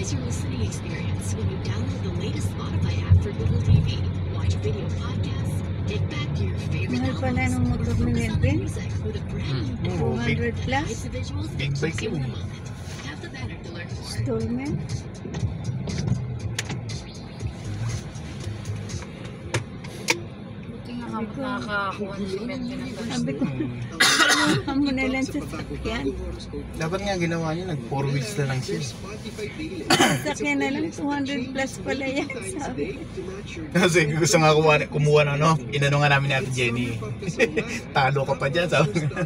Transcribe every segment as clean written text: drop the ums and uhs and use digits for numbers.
Customize your listening experience when you download the latest Spotify app for Google TV. Watch video podcasts, get back to your favorite Mahal pala albums, ng or motor ni focus on the Melvin. music with a brand new 200 plus. It's the visuals that Big bike keeps you in yun the moment. Tap the banner to learn more. Installment. Buti nga nakakakuha ng cement din ang Sabi ko, ano mo na lang sa sasakyan. Dapat nga ginawa niyo, nag 4 wheels na lang siya. Sasakyan na lang, 200 plus pala yan. Sabi. Kasi gusto nga kumuha ng ano, inano nga namin ni Ate Jenny. Talo ka pa dyan, sabi nga.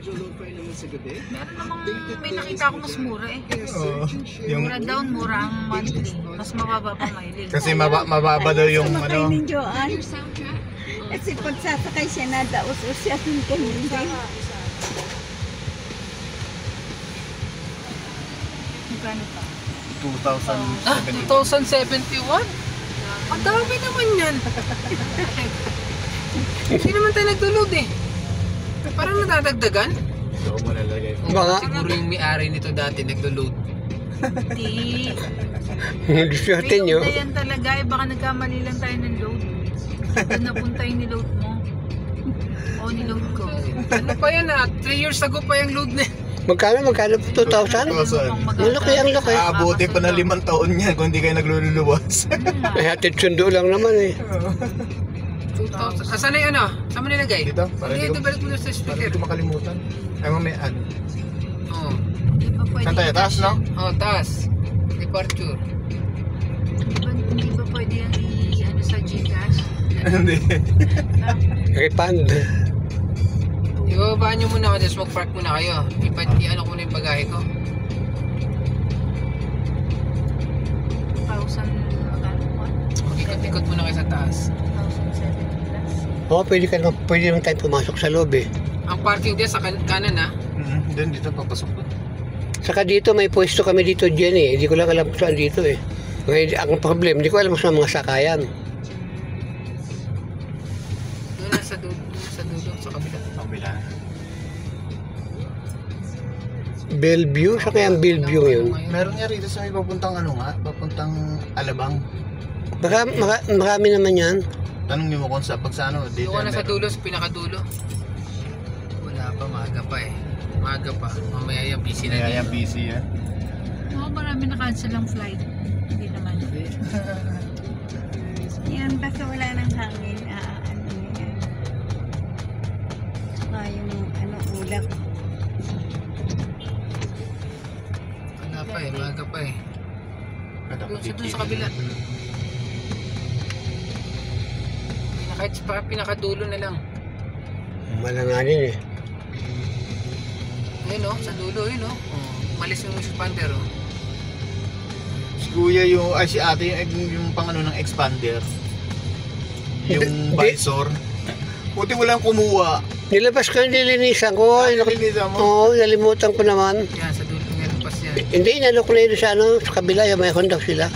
Meron namang may nakita ko mas mura eh. Oo, yung, Mura down, mura ang monthly. Mas mababa pa mileage. kasi mababa daw yung Sumakay ano. ni Joanne. Your soundtrack. Kasi pag sasakay siya, nadaos-os siya dun kanina. Magkano pa? 2007. 2071? Ang dami naman yan. Hindi naman tayo nagdulod eh. Parang nadadagdagan. So, malalagay ko. Baka siguro yung may-ari nito dati nagdulod. Hindi. Discarte May nyo. load na yan talaga eh. Baka nagkamali lang tayo ng load. Doon napunta yung niload mo. O niload ko. Ano pa yan ah? 3 years ago pa yung load na. Magkano? 2,000? Ang laki, ang laki. Aabuti pa na 5 taon yan kung hindi kayo nagluluwas. Ay, hatid sundo lang naman eh. 2000. Asan na yung ano? Saan mo nilagay? Dito, para Hindi, hindi ko, ito balik mo na sa para speaker. hindi ko makalimutan. Ay, mamaya, ano? Oo. Hindi pa pwede. Saan tayo? Taas, no? Oh, taas. Departure. Hindi ba pwede yan ano sa Gcash? Hindi. Refund. Ibababa nyo muna kasi mag-park muna kayo. I-ano ko muna yung bagahe ko. 1,000 magkano po? Ikot-ikot muna kayo sa taas. 1,070 plus. Oo, pwede naman tayo pumasok sa loob eh. Ang parking dyan sa kanan ha. Then dito, papasok ko. Saka dito, may pwesto kami dito dyan eh. Hindi ko lang alam kung saan dito eh. Ngayon, ang problem, hindi ko alam kung saan mga sakayan. Doon na sa dulo, sa kabila. Kabila. Bellevue? Saan kaya ang Bellevue yun? Meron nga rito sa may papuntang ano nga, papuntang Alabang. Marami naman yan. Tanong niyo mo kung sa ano, dito. Doon ka na sa meron. dulo, sa pinakadulo. Wala pa, maaga pa eh. Maaga pa. Mamaya yan, busy na Kaya yan, dito. busy yan. Oo, marami na-cancel ang flight. Hindi naman. Yan, basta wala nang hangin. Ano yan. Saka yung ano, ulap. Wala pa eh, maaga pa eh. Doon sa kabila. Kahit pa pinakadulo na lang. Malanganin eh. Ayun o, sa dulo yun o. Malis yung expander o. Si Kuya yung, ay si ate yung pang ano ng expander. Yung visor. Buti mo lang kumuha. Nilabas ko yung nilinisan ko. Nilinisan mo? Oo, nalimutan ko naman. Yan, sa dulo ng pas yan. Hindi, inano ko na yun sa ano, sa kabila, yung may Honda sila.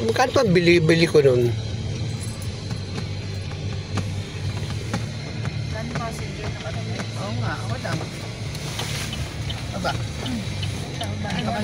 Magkano pa bili ko nun? Gano'n passenger na kami? Oo nga, wala. Aba. Ano ba?